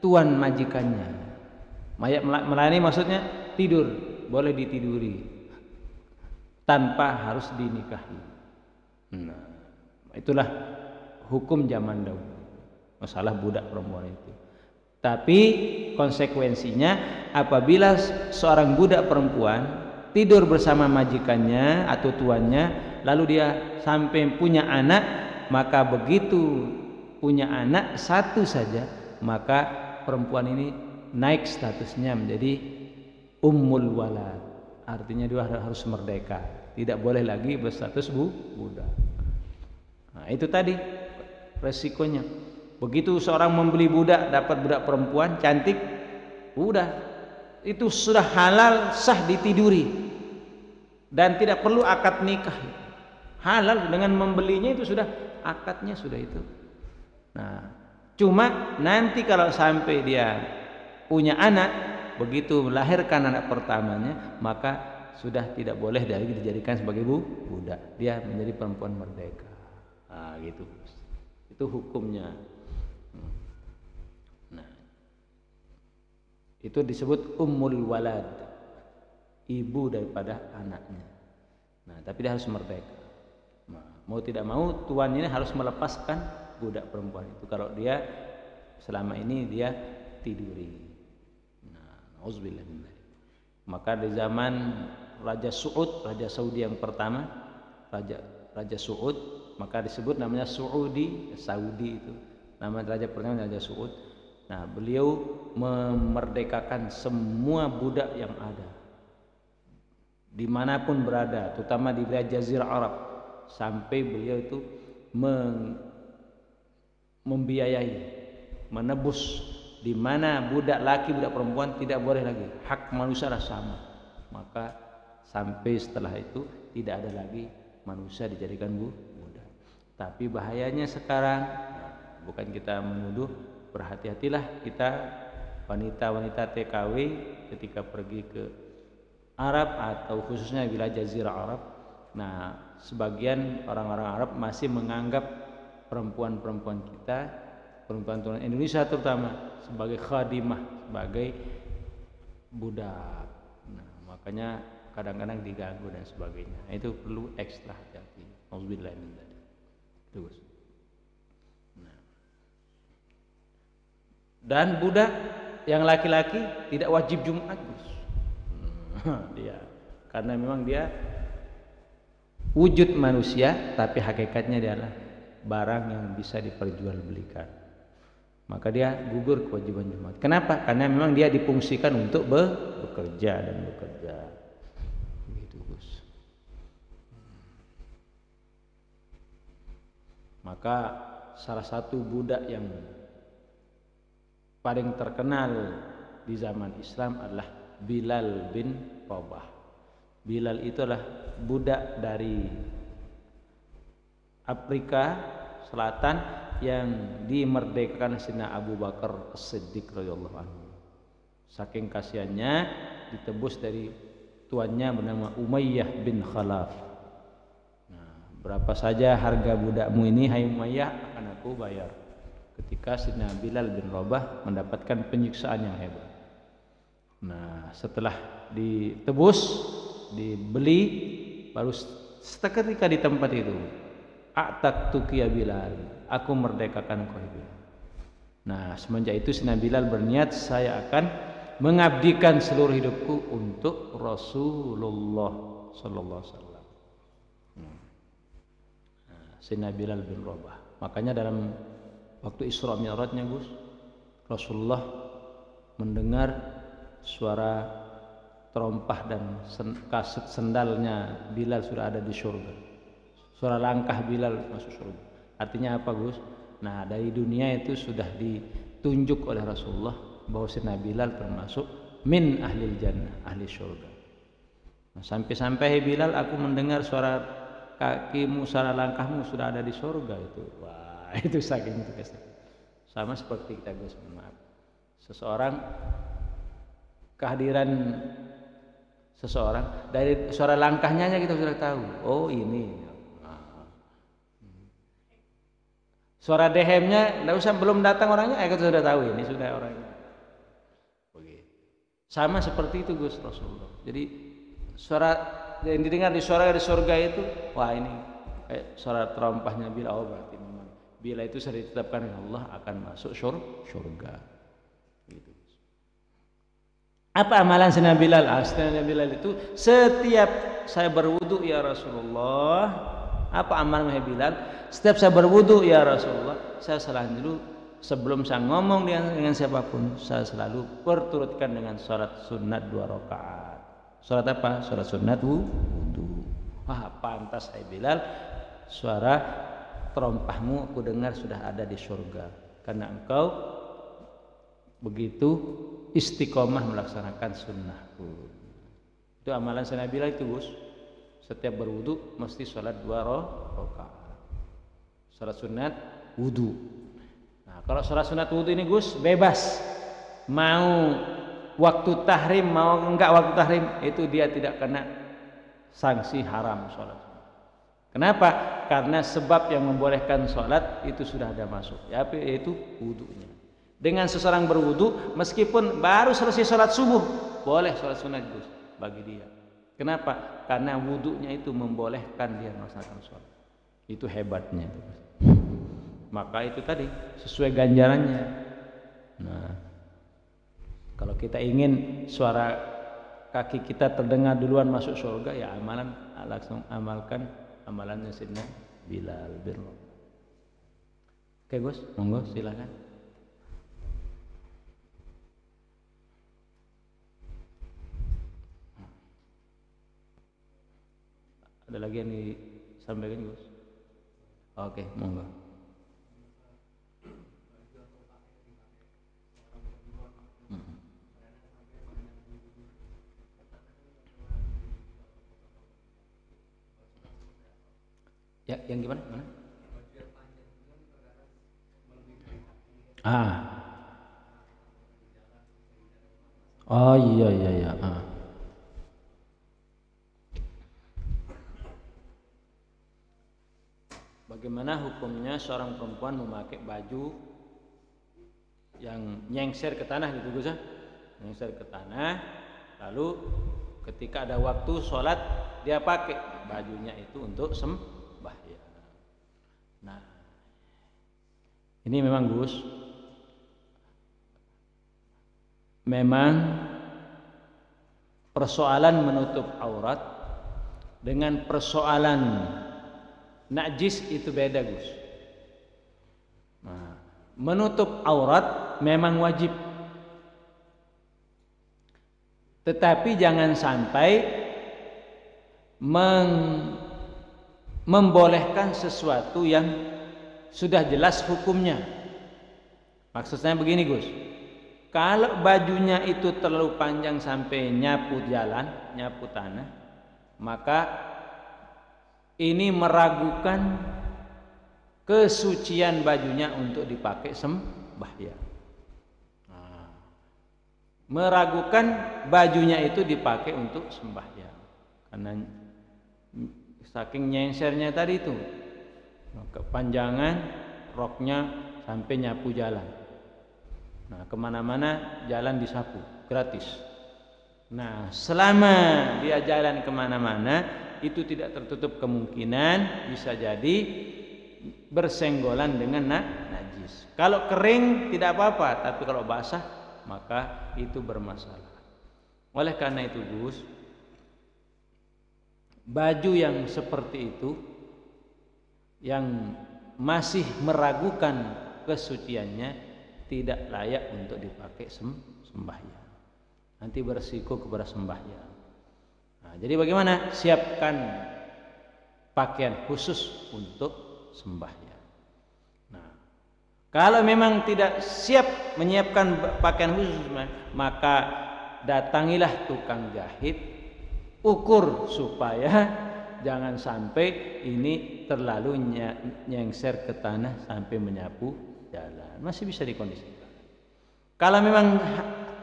tuan majikannya. Melayani maksudnya tidur, boleh ditiduri tanpa harus dinikahi. Nah, itulah hukum zaman dahulu masalah budak perempuan itu. Tapi konsekuensinya apabila seorang budak perempuan tidur bersama majikannya atau tuannya, lalu dia sampai punya anak, maka begitu punya anak satu saja, maka perempuan ini naik statusnya menjadi ummul walad. Artinya dia harus merdeka, tidak boleh lagi berstatus budak. Nah, itu tadi resikonya. Begitu seorang membeli budak, dapat budak perempuan cantik, udah itu sudah halal, sah ditiduri dan tidak perlu akad nikah. Halal dengan membelinya itu sudah akadnya sudah itu. Nah, cuma nanti kalau sampai dia punya anak, begitu melahirkan anak pertamanya, maka sudah tidak boleh lagi dijadikan sebagai budak. Dia menjadi perempuan merdeka. Nah, gitu. Itu hukumnya. Nah, itu disebut ummul walad, ibu daripada anaknya. Nah, tapi dia harus merdeka. Nah, mau tidak mau tuan ini harus melepaskan budak perempuan itu kalau dia selama ini dia tiduri. Auzubillah. Maka di zaman Raja Saud, Raja Saudi yang pertama, Raja Saud, maka disebut namanya Saudi itu. Nama raja pertama Raja Saud. Nah, beliau memerdekakan semua budak yang ada dimanapun berada, terutama di wilayah Jazirah Arab, sampai beliau itu membiayai, menebus di mana budak laki budak perempuan tidak boleh lagi, hak manusia adalah sama. Maka sampai setelah itu tidak ada lagi manusia dijadikan budak. Tapi bahayanya sekarang, bukan kita menuduh, berhati-hatilah kita wanita-wanita TKW ketika pergi ke Arab atau khususnya wilayah Jazirah Arab. Nah, sebagian orang-orang Arab masih menganggap perempuan-perempuan kita, perempuan Indonesia terutama, sebagai khadimah, sebagai budak. Nah, makanya kadang-kadang diganggu dan sebagainya. Nah, itu perlu ekstra hati-hati. Auzubillah min dzalik. Terus. Nah. Dan budak yang laki-laki tidak wajib Jumat, Gus. Dia karena memang dia wujud manusia, tapi hakikatnya dia adalah barang yang bisa diperjualbelikan. Maka dia gugur kewajiban Jumat. Kenapa? Karena memang dia difungsikan untuk bekerja dan bekerja. Begitu, Gus. Maka salah satu budak yang paling terkenal di zaman Islam adalah Bilal bin Rabah. Bilal itu adalah budak dari Afrika Selatan yang dimerdekakan Sayyidina Abu Bakar As-Siddiq radhiyallahu anhu. Saking kasihannya ditebus dari tuannya bernama Umayyah bin Khalaf. Nah, berapa saja harga budakmu ini hai Umayyah, akan aku bayar. Ketika Sayyidina Bilal bin Rabah mendapatkan penyiksaan yang hebat. Nah, setelah ditebus, dibeli, baru seketika di tempat itu, A'taqtuka ya Bilal, aku merdekakan kau Bilal. Nah, semenjak itu Sayyidina Bilal berniat, saya akan mengabdikan seluruh hidupku untuk Rasulullah sallallahu alaihi wasallam. Sayyidina Bilal bin Rabah. Makanya dalam waktu Isra Mi'rajnya Gus, Rasulullah mendengar suara terompah dan kasut sendalnya Bilal sudah ada di surga. Suara langkah Bilal masuk surga. Artinya apa Gus? Nah, dari dunia itu sudah ditunjuk oleh Rasulullah bahwa Sayyidina Bilal termasuk min ahlil jannah, ahli surga. Nah, sampai-sampai Bilal, aku mendengar suara kakimu, suara langkahmu sudah ada di surga itu. Wah, itu saking itu guys. Sama seperti kita Gus, maaf. Seseorang, kehadiran seseorang dari suara langkahnya kita sudah tahu. Oh, ini. Suara dehemnya, tidak usah belum datang orangnya, kita sudah tahu ini sudah orangnya. Sama seperti itu Gus Rasulullah. Jadi suara yang didengar di suara di surga itu, wah ini suara terompahnya Bilal. Oh, berarti memang Bilal itu sudah ditetapkan oleh Allah akan masuk surga. Gitu. Apa amalan Sayyidina Bilal? Sayyidina Bilal itu setiap saya berwudu ya Rasulullah. Apa amalan Bilal? Setiap saya berwudu ya Rasulullah, saya selalu dulu sebelum saya ngomong dengan siapapun, saya selalu perturutkan dengan salat sunat 2 rakaat. Salat apa? Salat sunat wudu. Wah, pantas hai Bilal, suara terompahmu aku dengar sudah ada di surga karena engkau begitu istiqomah melaksanakan sunnahku. Itu amalan Sayyidina Bilal itu Gus. Setiap berwudu mesti sholat 2 rakaat. Sholat sunat wudu. Nah, kalau sholat sunat wudu ini Gus bebas. Mau waktu tahrim, mau enggak waktu tahrim, itu dia tidak kena sanksi haram sholat. Kenapa? Karena sebab yang membolehkan sholat itu sudah ada masuk, yaitu wudunya. Dengan seseorang berwudu, meskipun baru selesai sholat subuh, boleh sholat sunat Gus bagi dia. Kenapa? Karena wudunya itu membolehkan dia melaksanakan sholat. Itu hebatnya itu. Maka itu tadi sesuai ganjarannya. Nah, kalau kita ingin suara kaki kita terdengar duluan masuk surga, ya langsung amalkan amalannya Sayyidina Bilal bin Rabah. Oke Gus, monggo silakan. Ada lagi yang disampaikan Gus? Oke, monggo. Ya, yang gimana? Mana? Oh iya. Bagaimana hukumnya seorang perempuan memakai baju yang nyengser ke tanah gitu Gus? Nyengser ke tanah, lalu ketika ada waktu sholat dia pakai bajunya itu untuk sembahyang. Nah, ini memang Gus, memang persoalan menutup aurat dengan persoalan najis itu beda Gus. Nah, menutup aurat memang wajib, tetapi jangan sampai membolehkan sesuatu yang sudah jelas hukumnya. Maksudnya begini Gus, kalau bajunya itu terlalu panjang sampai nyapu jalan, nyapu tanah, maka ini meragukan kesucian bajunya untuk dipakai sembahyang. Nah, meragukan bajunya itu dipakai untuk sembahyang karena saking nyengsernya tadi itu, kepanjangan roknya sampai nyapu jalan. Nah, kemana-mana jalan disapu gratis. Nah, selama dia jalan kemana-mana itu tidak tertutup kemungkinan bisa jadi bersenggolan dengan najis. najis. Kalau kering tidak apa-apa, tapi kalau basah maka itu bermasalah. Oleh karena itu Gus, baju yang seperti itu yang masih meragukan kesuciannya tidak layak untuk dipakai sembahyang. Nanti berisiko kepada sembahyang. Nah, jadi bagaimana? Siapkan pakaian khusus untuk sembahyang. Nah, kalau memang tidak siap menyiapkan pakaian khusus, maka datangilah tukang jahit, ukur supaya jangan sampai ini terlalu nyengser ke tanah sampai menyapu jalan. Masih bisa dikondisikan. Kalau memang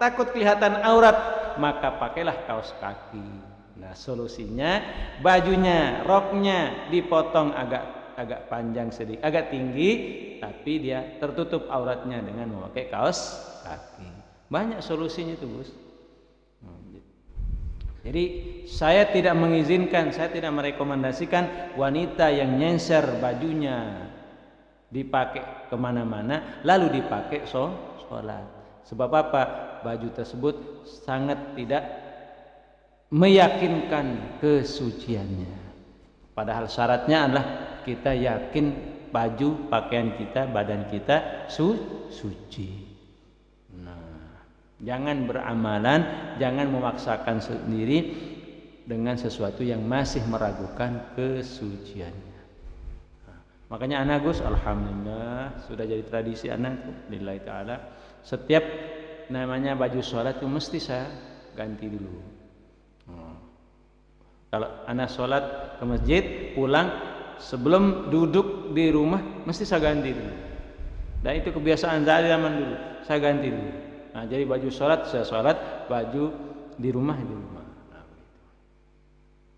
takut kelihatan aurat, maka pakailah kaos kaki. Nah, solusinya bajunya, roknya dipotong agak panjang sedikit, agak tinggi, tapi dia tertutup auratnya dengan memakai kaos kaki. Banyak solusinya itu, Gus. Jadi saya tidak mengizinkan, saya tidak merekomendasikan wanita yang nyengser bajunya dipakai kemana-mana lalu dipakai sholat. Sebab apa? Baju tersebut sangat tidak meyakinkan kesuciannya. Padahal syaratnya adalah kita yakin baju, pakaian kita, badan kita suci. Nah, jangan beramalan, jangan memaksakan sendiri dengan sesuatu yang masih meragukan kesuciannya. Nah, makanya anak Gus, alhamdulillah sudah jadi tradisi anak, lillahi ta'ala. Setiap namanya baju sholat itu mesti saya ganti dulu. Kalau anak sholat ke masjid pulang, sebelum duduk di rumah mesti saya ganti dulu. Dan itu kebiasaan dari zaman dulu, saya ganti dulu. Nah, jadi baju sholat saya sholat, baju di rumah di rumah.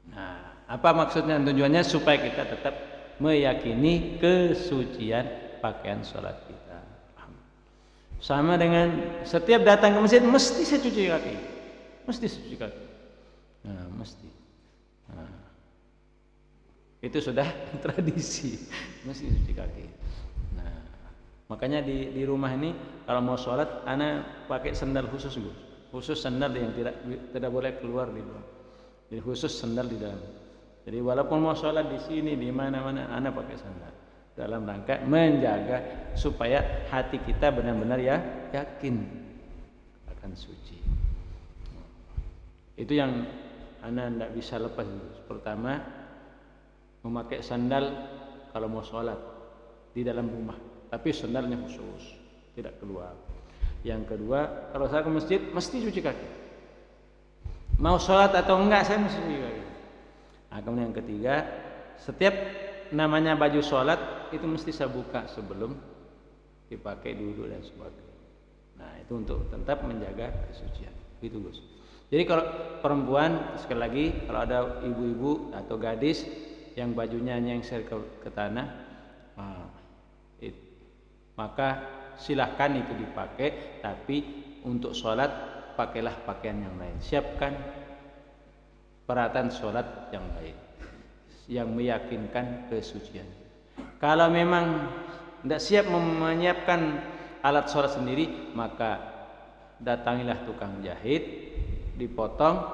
Nah, apa maksudnya? Tujuannya supaya kita tetap meyakini kesucian pakaian sholat kita. Sama dengan setiap datang ke masjid mesti saya cuci kaki, mesti cuci kaki. Nah, mesti. Nah, itu sudah tradisi, mesti cuci kaki. Nah, makanya di rumah ini kalau mau sholat, anak pakai sandal khusus, Gus. Khusus sandal yang tidak boleh keluar di luar. Jadi khusus sandal di dalam. Jadi walaupun mau sholat di sini, di mana-mana, anak pakai sandal dalam rangka menjaga supaya hati kita benar-benar ya yakin akan suci. Itu yang anak tidak bisa lepas. Pertama, memakai sandal kalau mau sholat di dalam rumah, tapi sandalnya khusus, tidak keluar. Yang kedua, kalau saya ke masjid mesti cuci kaki. Mau sholat atau enggak saya mesti cuci kaki. Nah, kemudian yang ketiga, setiap namanya baju sholat itu mesti saya buka sebelum dipakai duduk dan sebagainya. Nah, itu untuk tetap menjaga kesucian. Itu Gus. Jadi kalau perempuan, sekali lagi, kalau ada ibu-ibu atau gadis yang bajunya nyengser ke tanah, maka silahkan itu dipakai, tapi untuk sholat pakailah pakaian yang lain. Siapkan peralatan sholat yang lain yang meyakinkan kesucian. Kalau memang tidak siap menyiapkan alat sholat sendiri, maka datangilah tukang jahit, dipotong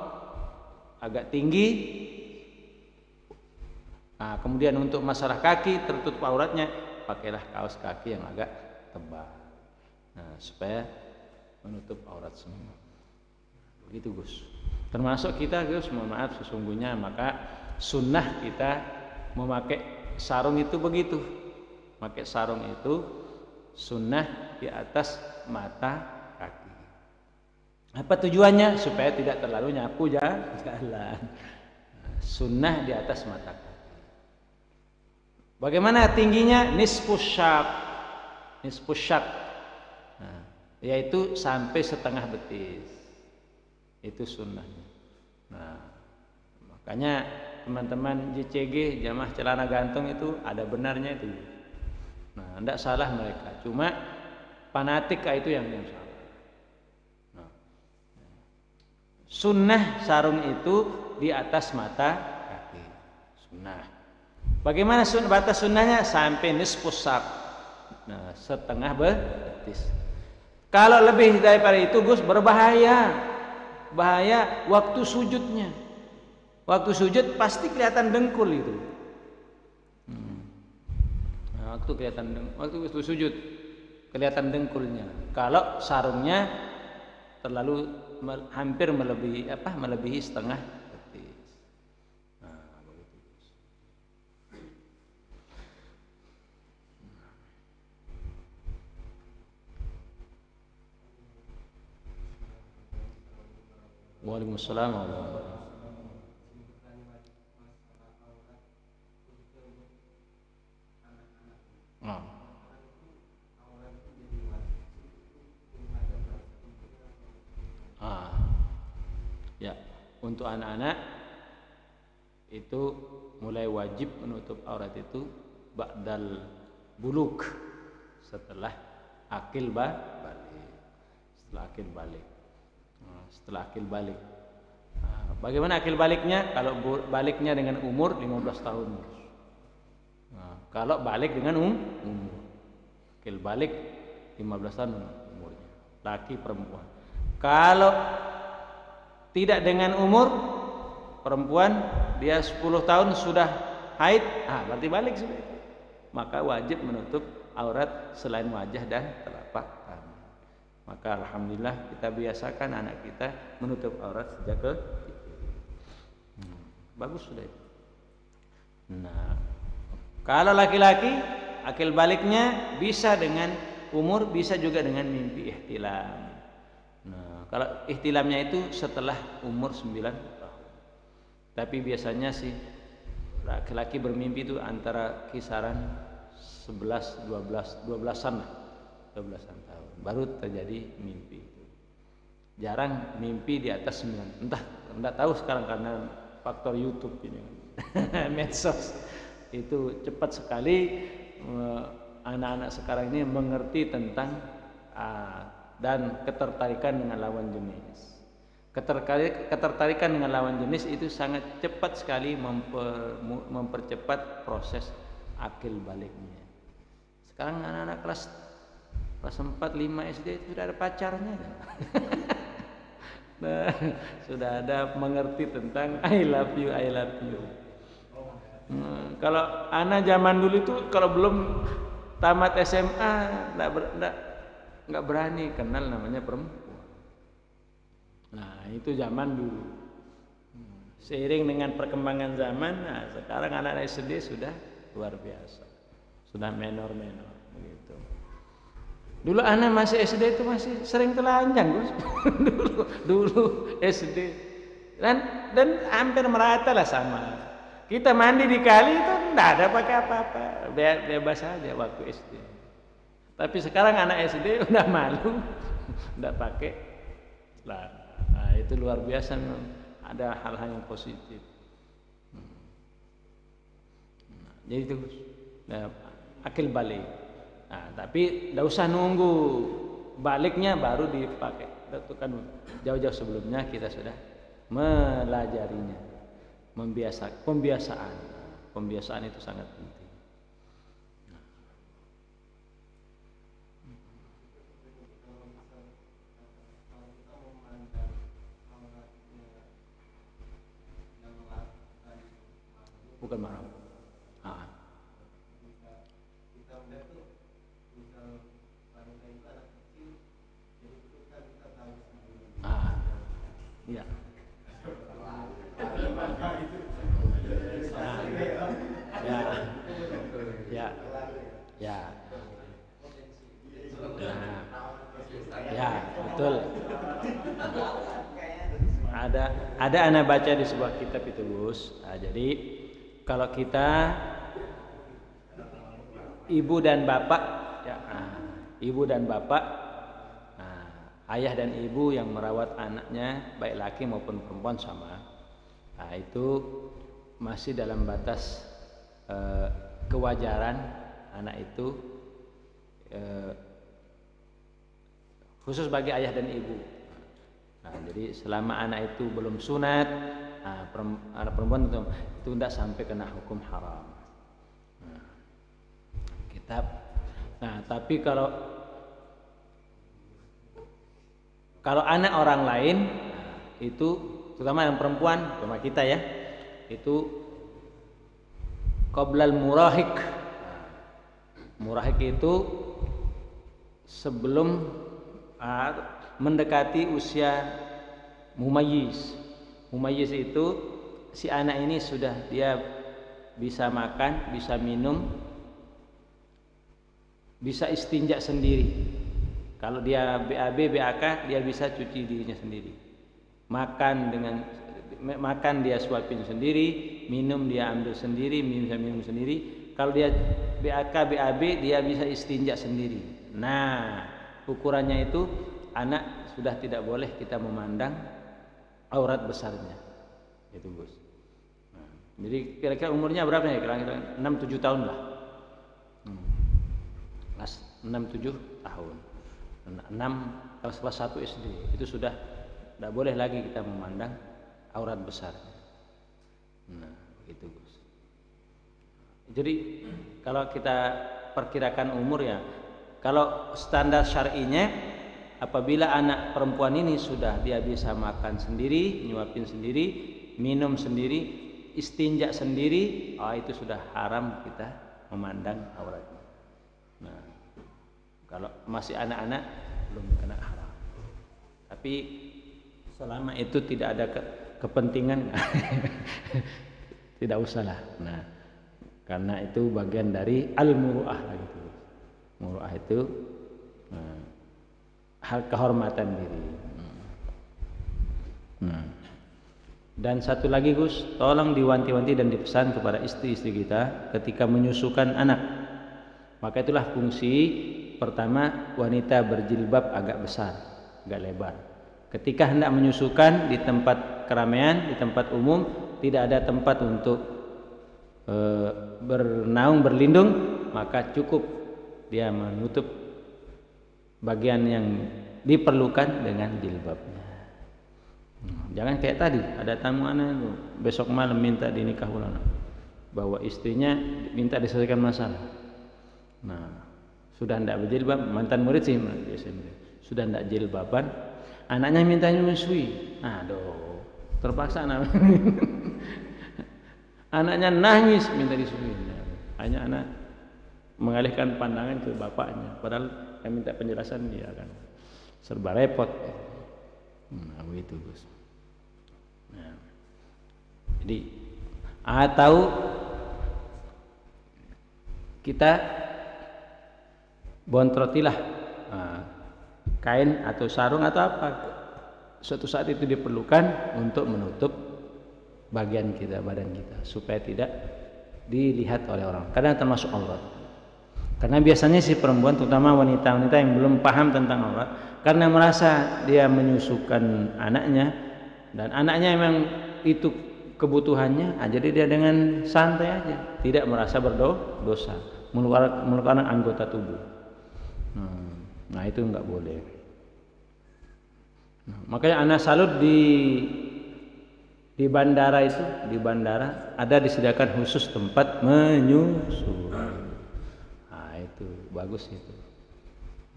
agak tinggi. Nah, kemudian untuk masalah kaki tertutup auratnya, pakailah kaos kaki yang agak tebal. Nah, supaya menutup aurat semua. Begitu Gus. Termasuk kita Gus, mohon maaf sesungguhnya, maka sunnah kita memakai sarung itu begitu. Pakai sarung itu sunnah di atas mata kaki. Apa tujuannya? Supaya tidak terlalu nyapu jalan. Sunnah di atas mata kaki. Bagaimana tingginya? Nisfus syak. Nisfus syak. Nah, yaitu sampai setengah betis. Itu sunnahnya. Nah, makanya teman-teman JCG jamaah celana gantung itu ada benarnya itu. Nah, tidak salah mereka. Cuma fanatik itu yang salah. Nah, sunnah sarung itu di atas mata kaki. Sunnah. Bagaimana batas sunnahnya? Sampai nisfus sak. Nah, setengah betis. Kalau lebih daripada itu Gus berbahaya. Bahaya waktu sujudnya. Waktu sujud pasti kelihatan dengkul itu. Nah, waktu sujud kelihatan dengkulnya. Kalau sarungnya terlalu hampir melebihi setengah betis. Nah, begitu. Waalaikumsalam warahmatullahi wabarakatuh. Ya, untuk anak-anak itu mulai wajib menutup aurat itu ba'dal buluk, setelah akil balik. Setelah akil balik. Bagaimana akil baliknya? Kalau baliknya dengan umur 15 tahun. Kalau balik dengan umur. Akil balik 15 tahun umurnya. Laki perempuan. Kalau tidak dengan umur, perempuan dia 10 tahun sudah haid, berarti balik sudah itu. Maka wajib menutup aurat selain wajah dan telapak tangan. Maka alhamdulillah kita biasakan anak kita menutup aurat sejak bagus sudah itu. Nah, kalau laki-laki akil baliknya bisa dengan umur, bisa juga dengan mimpi ihtilam. Nah, kalau ihtilamnya itu setelah umur 9 tahun. Tapi biasanya sih laki-laki bermimpi itu antara kisaran 11, 12-an tahun baru terjadi mimpi itu. Jarang mimpi di atas 9. Enggak tahu sekarang karena faktor YouTube ini. Medsos itu cepat sekali anak-anak sekarang ini mengerti tentang dan ketertarikan dengan lawan jenis. Ketertarikan dengan lawan jenis itu sangat cepat sekali mempercepat proses akil baliknya. Sekarang anak-anak kelas 4, 5 SD itu sudah ada pacarnya. Nah, sudah ada mengerti tentang I love you. Kalau anak zaman dulu itu kalau belum tamat SMA nggak berani kenal namanya perempuan. Nah, itu zaman dulu. Seiring dengan perkembangan zaman, sekarang anak SD sudah luar biasa, sudah menor begitu. Dulu anak masih SD itu masih sering telanjang, Gus. dulu SD dan hampir merata lah sama. Kita mandi di kali itu enggak ada pakai apa-apa, bebas aja waktu SD. Tapi sekarang anak SD udah malu, udah pakai. Nah, itu luar biasa, ada hal-hal yang positif. Jadi itu akil balik. Nah, tapi tidak usah nunggu baliknya baru dipakai. Itu kan jauh-jauh sebelumnya kita sudah melajarinya, pembiasaan itu sangat penting. Bukan marah. Iya. Ya, betul. Ada anak baca di sebuah kitab itu, Gus. Jadi kalau kita ibu dan bapak, ayah dan ibu yang merawat anaknya baik laki maupun perempuan sama, itu masih dalam batas kewajaran anak itu, khusus bagi ayah dan ibu. Jadi selama anak itu belum sunat, anak perempuan itu tidak sampai kena hukum haram. Kitab Nah, tapi kalau anak orang lain itu terutama yang perempuan, sama kita ya, itu qoblal murahik. Murahik itu sebelum mendekati usia mumayyiz. Mumayyiz itu si anak ini sudah dia bisa makan, bisa minum, bisa istinja sendiri. Kalau dia BAB, BAK, dia bisa cuci dirinya sendiri. Makan dia suapin sendiri, minum dia ambil sendiri, minum sendiri. Kalau dia BAK, BAB, dia bisa istinja sendiri. Nah, ukurannya itu anak sudah tidak boleh kita memandang aurat besarnya. Itu, Gus. Nah, jadi kira-kira umurnya berapa ya? Kira-kira 6-7 tahun lah. 6-7 tahun. 6 kelas 1 SD itu sudah tidak boleh lagi kita memandang aurat besar. Nah, begitu, Gus. Jadi kalau kita perkirakan umur ya, kalau standar syar'inya apabila anak perempuan ini sudah dia bisa makan sendiri, nyuapin sendiri, minum sendiri, istinja sendiri, itu sudah haram kita memandang auratnya. Nah, kalau masih anak-anak belum kena haram. Tapi selama itu tidak ada kepentingan tidak usahlah. Nah, karena itu bagian dari al-muru'ah gitu. Muru'ah itu hal kehormatan diri. Dan satu lagi, Gus, tolong diwanti-wanti dan dipesan kepada istri-istri kita ketika menyusukan anak. Maka itulah fungsi pertama wanita berjilbab agak besar, agak lebar. Ketika hendak menyusukan di tempat keramaian, di tempat umum, tidak ada tempat untuk bernaung, berlindung, maka cukup dia menutup bagian yang diperlukan dengan jilbabnya. Jangan kayak tadi, ada tamu anak itu besok malam minta dinikah ulang, bahwa istrinya minta diselesaikan masalah. Nah, sudah tidak berjilbab, mantan murid sih sudah tidak jilbaban, anaknya minta nyusui. Aduh, terpaksa anaknya nangis minta disui. Hanya anak mengalihkan pandangan ke bapaknya, padahal yang minta penjelasan dia kan serba repot. Nah, begitu, Gus. Nah, jadi atau kita bontrotilah kain atau sarung atau apa, suatu saat itu diperlukan untuk menutup bagian kita, badan kita, supaya tidak dilihat oleh orang, kadang termasuk aurat. Karena biasanya si perempuan, terutama wanita-wanita yang belum paham tentang aurat, karena merasa dia menyusukan anaknya dan anaknya memang itu kebutuhannya, jadi dia dengan santai aja, tidak merasa berdosa, mengeluarkan anggota tubuh. Nah, itu enggak boleh. Makanya anak salut di bandara itu, di bandara ada disediakan khusus tempat menyusu. Nah, itu bagus itu.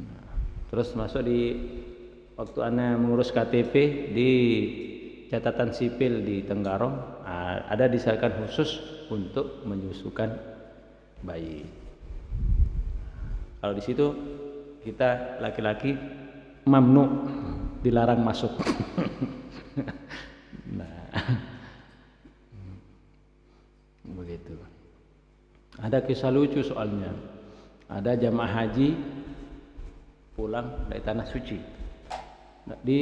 Nah, terus masuk di waktu anak mengurus KTP di catatan sipil di Tenggarong, ada disediakan khusus untuk menyusukan bayi. Kalau di situ kita laki-laki mamnu, dilarang masuk. Nah, begitu. Ada kisah lucu soalnya. Ada jamaah haji pulang dari tanah suci. Di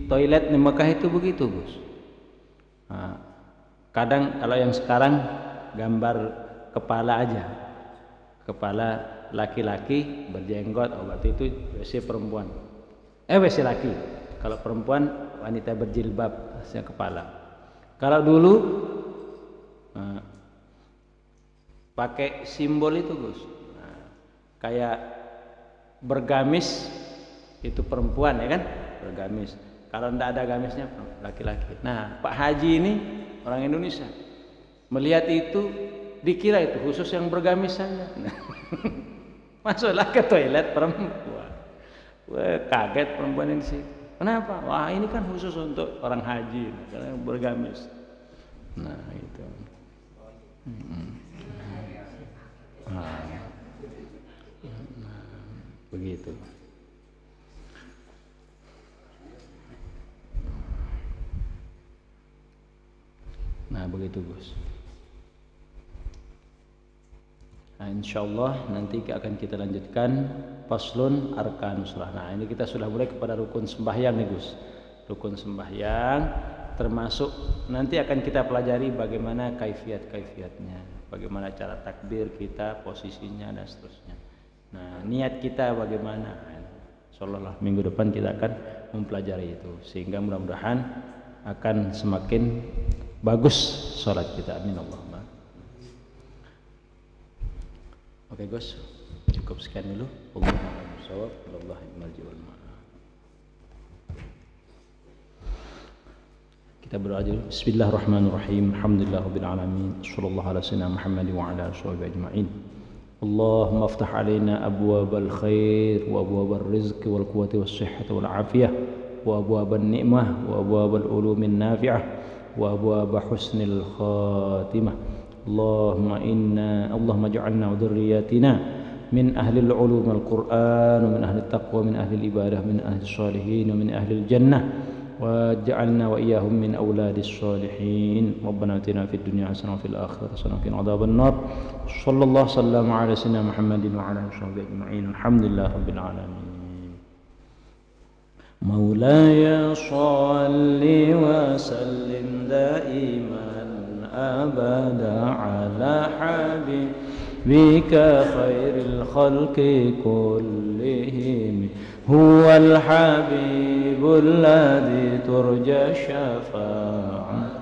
toilet di Mekah itu begitu, Gus. Nah, kadang kalau yang sekarang gambar kepala aja, kepala laki-laki berjenggot, waktu itu WC perempuan, WC laki. Kalau perempuan, wanita berjilbab, kepala. Kalau dulu pakai simbol itu, Gus, kayak bergamis itu perempuan, ya kan, bergamis. Kalau tidak ada gamisnya laki-laki. Nah, Pak Haji ini orang Indonesia melihat itu, dikira itu khusus yang bergamis saja. Masuklah ke toilet perempuan. Wah, kaget perempuan ini sih. Kenapa? Wah, ini kan khusus untuk orang haji, karena bergamis. Nah, itu. Nah, begitu. Nah, begitu, Gus. Nah, insyaallah nanti akan kita lanjutkan faslun arkanus shalah. Nah, ini kita sudah mulai kepada rukun sembahyang nih, Gus. Rukun sembahyang termasuk nanti akan kita pelajari bagaimana kaifiat-kaifiatnya, bagaimana cara takbir kita, posisinya dan seterusnya. Nah, niat kita bagaimana? Insyaallah minggu depan kita akan mempelajari itu sehingga mudah-mudahan akan semakin bagus salat kita. Amin Allahumma. Oke, Gus, cukup sekian dulu. Kita berdoa dulu. Bismillahirrahmanirrahim. Alhamdulillahirabbil alamin. Shallallahu ala sayyidina Muhammad wa ala alihi ajma'in. Allahumma aftah alaina abwabal khair wa abwabal rizqi wal quwwati was sihhati wal afiyah wa abwaban ni'mah wa abwabal ulumin nafi'ah wa abwab husnil khatimah. اللهم اجعلنا وذرياتنا من أهل العلوم والقرآن ومن أهل التقوى من أهل الإبادة من أهل الصالحين ومن أهل الجنة واجعلنا وإياهم من أولاد الصالحين. ربنا آتنا في الدنيا حسنة وفي الآخرة حسنة وقنا عذاب النار. صلى الله وسلم على سيدنا محمد وعلى آله وصحبه أجمعين. الحمد لله رب العالمين. مولاي صل وسلم دائما أبدا على حبيبك خير الخلق كلهم. هو الحبيب الذي ترجى شفاعته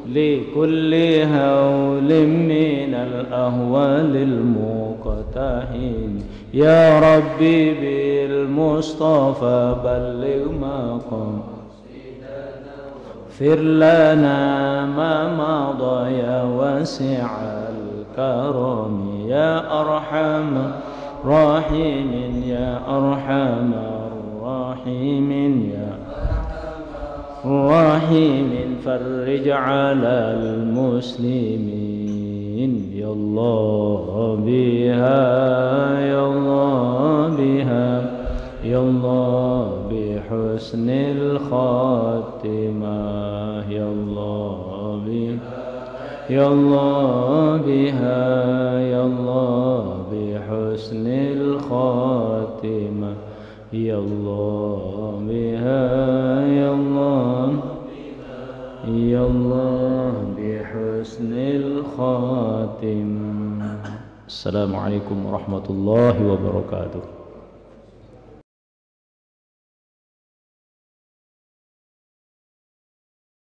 لكل هول من الأهوال المقتحم. يا ربي بالمصطفى بلغ مقام اغفر لنا ما مضى يا واسع الكرم. يا أرحم الراحمين يا أرحم الراحمين يا الراحمين فرج على المسلمين. يا الله بها يا الله بها يا الله بحسن الخاتمة. يا الله بها يا الله بها يا الله بحسن الخاتمة. يا الله بها يا الله يا الله بحسن الخاتمة. السلام عليكم ورحمة الله وبركاته.